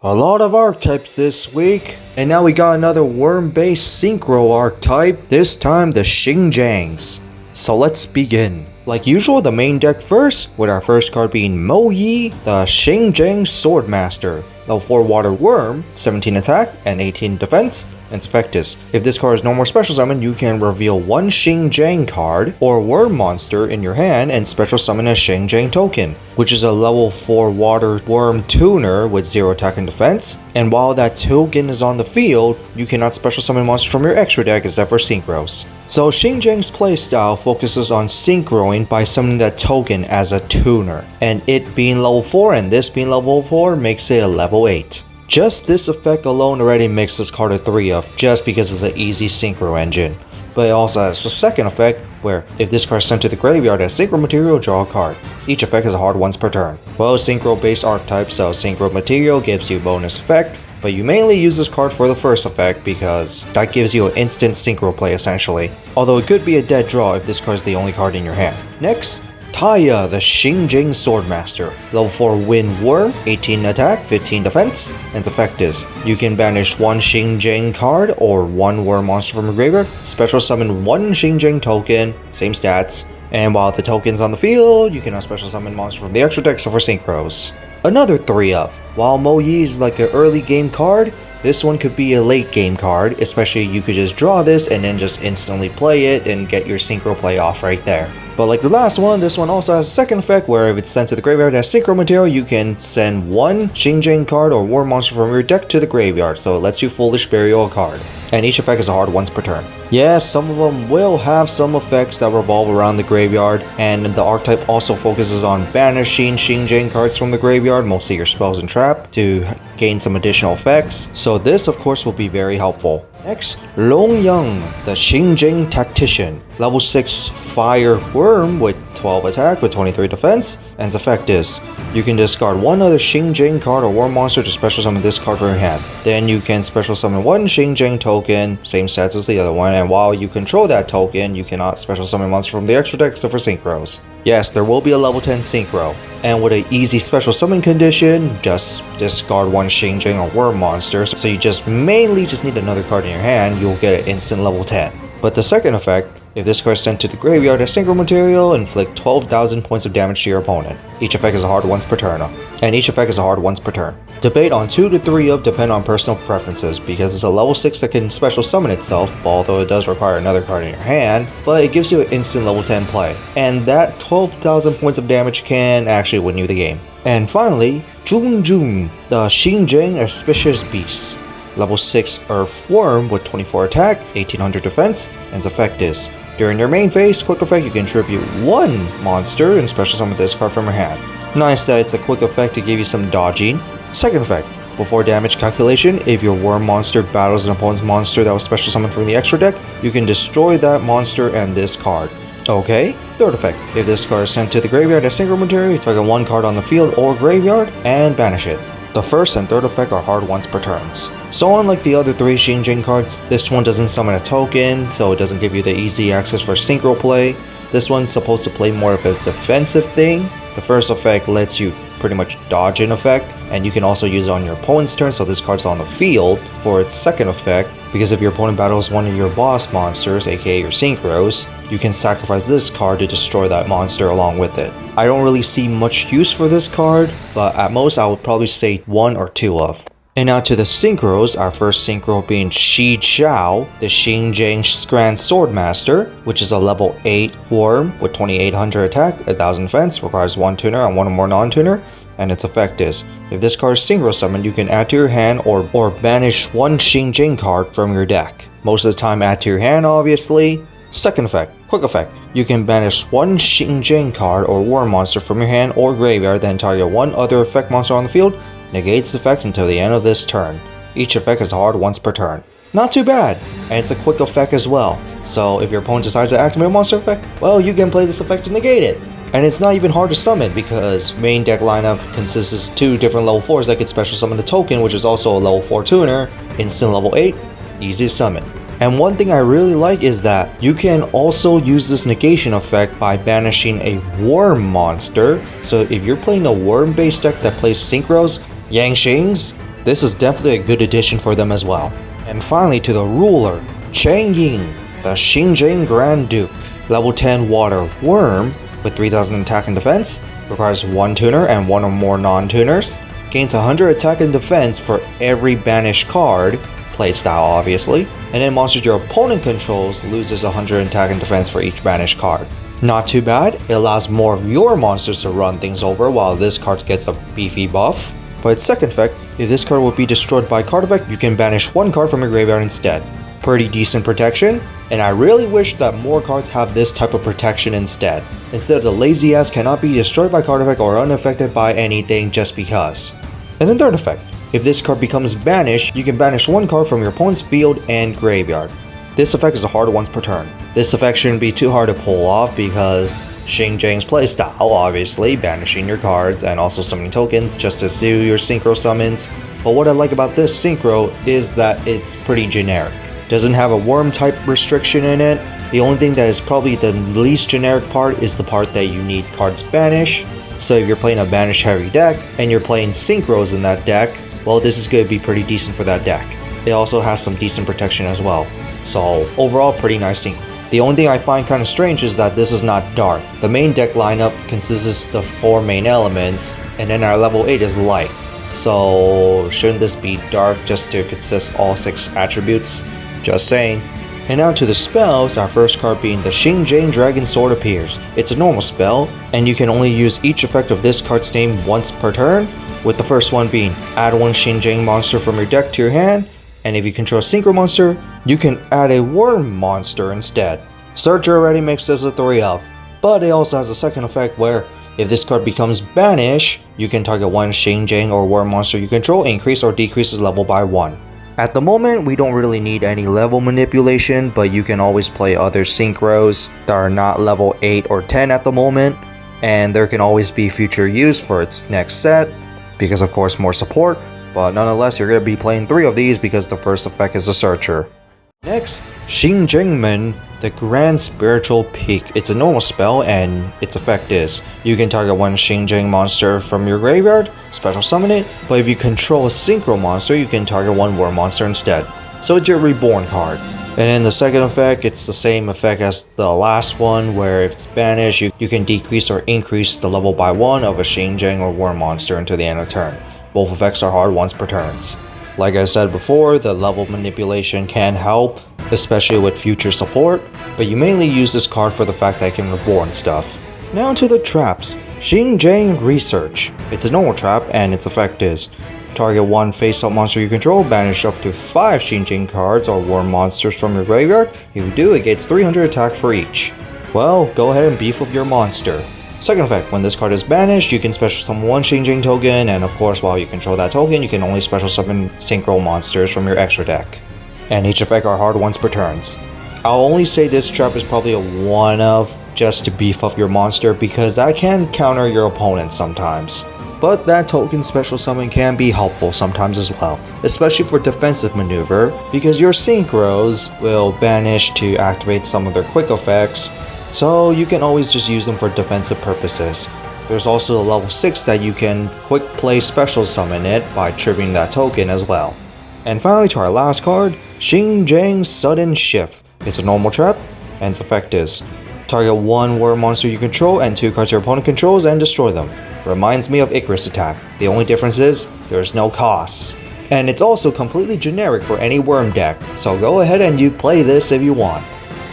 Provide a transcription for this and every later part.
A lot of archetypes this week, and now we got another worm-based synchro archetype, this time the Xiangjians. So let's begin. Like usual, the main deck first, with our first card being Mo Yi, the Xiangjian Swordmaster. Level 4 Water Worm, 17 attack and 18 defense, and its effect is, if this card is no more special summon, you can reveal one Xiangjian card or worm monster in your hand and special summon a Xiangjian token, which is a level 4 Water Worm tuner with 0 attack and defense, and while that token is on the field, you cannot special summon monsters from your extra deck except for synchros. So Xiangjian's playstyle focuses on synchroing by summoning that token as a tuner, and it being level 4 and this being level 4 makes it a level 8. Just this effect alone already makes this card a 3 of, just because it's an easy synchro engine. But it also has a second effect, where if this card is sent to the graveyard as synchro material, draw a card. Each effect is hard once per turn. Well, synchro based archetype, so synchro material gives you bonus effect, but you mainly use this card for the first effect because that gives you an instant synchro play essentially. Although it could be a dead draw if this card is the only card in your hand. Next, Taya, the Xiangjian Swordmaster. Level 4 Wind Wyrm, 18 attack, 15 defense, and its effect is, you can banish one Xiangjian card or one worm monster from your graveyard, special summon one Xiangjian token, same stats, and while the token's on the field, you cannot special summon monster from the extra deck except for synchros. Another 3 of. While Mo Yi is like an early game card, this one could be a late game card, especially you could just draw this and then just instantly play it and get your synchro play off right there. But like the last one, this one also has a second effect where if it's sent to the graveyard as synchro material, you can send one Xiangjian card or war monster from your deck to the graveyard, so it lets you Foolish Burial a card. And each effect is a hard once per turn. Yeah, some of them will have some effects that revolve around the graveyard, and the archetype also focuses on banishing Xiangjian cards from the graveyard, mostly your spells and trap, to gain some additional effects. So this of course will be very helpful. Next, Long Yang, the Xiangjian Tactician. Level 6 Fire Worm with 12 attack with 23 defense, and its effect is, you can discard one other Xiangjian card or worm monster to special summon this card from your hand. Then you can special summon one Xiangjian token, same stats as the other one, and while you control that token, you cannot special summon monster from the extra deck except for synchros. Yes, there will be a level 10 synchro, and with an easy special summon condition, just discard one Xiangjian or worm monster, so you just mainly just need another card in your hand, you'll get an instant level 10. But the second effect, if this card is sent to the graveyard as synchro material, inflict 12,000 points of damage to your opponent. Each effect is a hard once per turn, Debate on 2 to 3 of depend on personal preferences, because it's a level 6 that can special summon itself, although it does require another card in your hand, but it gives you an instant level 10 play. And that 12,000 points of damage can actually win you the game. And finally, Xiangjun, the Xiangjian Auspicious Beast. Level 6 Earth Worm with 24 attack, 1800 defense, and its effect is, during your main phase, quick effect, you can tribute one monster and special summon this card from your hand. Nice that it's a quick effect to give you some dodging. Second effect, before damage calculation, if your worm monster battles an opponent's monster that was special summoned from the extra deck, you can destroy that monster and this card. Okay. Third effect, if this card is sent to the graveyard as synchro material, target one card on the field or graveyard and banish it. The first and third effect are hard once per turns. So unlike the other 3 Xiangjian cards, this one doesn't summon a token, so it doesn't give you the easy access for synchro play. This one's supposed to play more of a defensive thing. The first effect lets you pretty much dodge an effect, and you can also use it on your opponent's turn, so this card's on the field for its second effect, because if your opponent battles one of your boss monsters, aka your synchros, you can sacrifice this card to destroy that monster along with it. I don't really see much use for this card, but at most I would probably say 1 or 2 of. And now to the synchros, our first synchro being Xiao, the Xiangjian Grand Swordmaster, which is a level 8 worm with 2800 attack, 1000 defense, requires 1 tuner and 1 or more non-tuner, and its effect is, if this card is synchro summoned, you can add to your hand or banish one Xiangjian card from your deck. Most of the time add to your hand obviously. Second effect, quick effect, you can banish one Xiangjian card or worm monster from your hand or graveyard, then target one other effect monster on the field, negates the effect until the end of this turn. Each effect is hard once per turn. Not too bad, and it's a quick effect as well, so if your opponent decides to activate a monster effect, well, you can play this effect to negate it. And it's not even hard to summon because main deck lineup consists of 2 different level 4s that could special summon the token, which is also a level 4 tuner, instant level 8, easy to summon. And one thing I really like is that you can also use this negation effect by banishing a worm monster. So if you're playing a worm based deck that plays synchros, Yang Xings, this is definitely a good addition for them as well. And finally to the ruler, Xiangling, the Xiangjian Grand Duke. Level 10 Water Wyrm with 3000 attack and defense, requires 1 tuner and 1 or more non-tuners, gains 100 attack and defense for every banished card, playstyle obviously, and then monsters your opponent controls loses 100 attack and defense for each banished card. Not too bad, it allows more of your monsters to run things over while this card gets a beefy buff. But its second effect, if this card would be destroyed by card effect, you can banish 1 card from your graveyard instead. Pretty decent protection, and I really wish that more cards have this type of protection instead of the lazy ass cannot be destroyed by card effect or unaffected by anything just because. And then third effect, if this card becomes banished, you can banish 1 card from your opponent's field and graveyard. This effect is a hard once per turn. This effect shouldn't be too hard to pull off because Xiangjian's playstyle, obviously, banishing your cards and also summoning tokens just to do your Synchro Summons. But what I like about this Synchro is that it's pretty generic. Doesn't have a worm type restriction in it. The only thing that is probably the least generic part is the part that you need cards banished. So if you're playing a banish heavy deck and you're playing synchros in that deck, well, this is going to be pretty decent for that deck. It also has some decent protection as well. So overall, pretty nice synchro. The only thing I find kind of strange is that this is not dark. The main deck lineup consists of the 4 main elements, and then our level 8 is light. So shouldn't this be dark just to consist all 6 attributes? Just saying. And now to the spells, our first card being the Xiangjian Dragon Sword appears. It's a normal spell, and you can only use each effect of this card's name once per turn, with the first one being add 1 Xiangjian monster from your deck to your hand, and if you control a synchro monster, you can add a Wyrm monster instead. Searcher already makes this a 3 of, but it also has a second effect where if this card becomes banished, you can target 1 Xiangjian or Wyrm monster you control, increase or decrease its level by 1. At the moment, we don't really need any level manipulation, but you can always play other synchros that are not level 8 or 10 at the moment, and there can always be future use for its next set, because of course more support, but nonetheless you're going to be playing 3 of these because the first effect is a Searcher. Next, Xiangjian, the Grand Spiritual Peak. It's a normal spell and its effect is, you can target 1 Xiangjian monster from your graveyard, special summon it, but if you control a synchro monster, you can target 1 Wyrm monster instead. So it's your reborn card. And then the second effect, it's the same effect as the last one, where if it's banished, you can decrease or increase the level by 1 of a Xiangjian or Wyrm monster until the end of turn. Both effects are hard once per turns. Like I said before, the level manipulation can help, especially with future support, but you mainly use this card for the fact that it can reborn stuff. Now to the traps. Xiangjian Research. It's a normal trap and its effect is, target 1 face-up monster you control, banish up to 5 Xiangjian cards or Wyrm monsters from your graveyard. If you do, it gets 300 attack for each. Well, go ahead and beef up your monster. Second effect, when this card is banished, you can special summon 1 Xiangjian token, and of course while you control that token, you can only special summon synchro monsters from your extra deck. And each effect are hard once per turns. I'll only say this trap is probably a 1 of, just to beef up your monster, because that can counter your opponent sometimes. But that token special summon can be helpful sometimes as well, especially for defensive maneuver, because your synchros will banish to activate some of their quick effects, so you can always just use them for defensive purposes. There's also a level 6 that you can quick play special summon it by triggering that token as well. And finally to our last card, Xiangjian Sudden Shift. It's a normal trap, and its effect is, target 1 Wyrm monster you control and 2 cards your opponent controls and destroy them. Reminds me of Icarus attack. The only difference is, there's no costs. And it's also completely generic for any Wyrm deck, so go ahead and you play this if you want.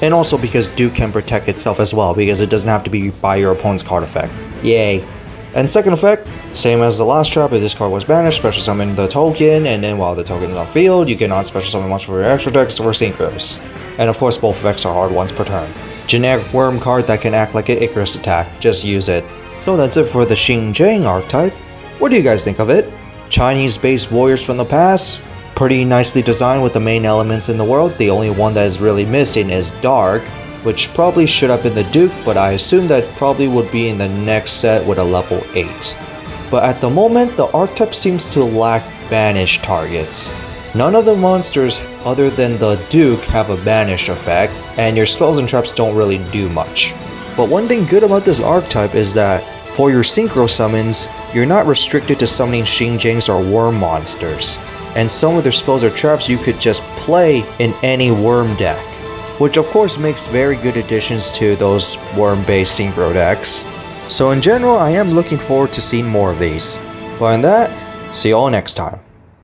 And also because Duke can protect itself as well, because it doesn't have to be by your opponent's card effect. Yay. And second effect, same as the last trap, if this card was banished, special summon the token, and then while the token is off field, you cannot special summon monster for your extra decks or synchros. And of course both effects are hard once per turn. Generic Wyrm card that can act like an Icarus attack, just use it. So that's it for the Xiangjian archetype. What do you guys think of it? Chinese-based warriors from the past, pretty nicely designed with the main elements in the world. The only one that is really missing is Dark, which probably should have been the Duke, but I assume that probably would be in the next set with a level 8. But at the moment, the archetype seems to lack banish targets. None of the monsters other than the Duke have a banish effect, and your spells and traps don't really do much. But one thing good about this archetype is that For your Synchro Summons, you're not restricted to summoning Xiangjians or Wyrm monsters, and some of their spells or traps you could just play in any Wyrm deck, which of course makes very good additions to those Wyrm-based Synchro decks. So in general, I am looking forward to seeing more of these. But in that, see you all next time.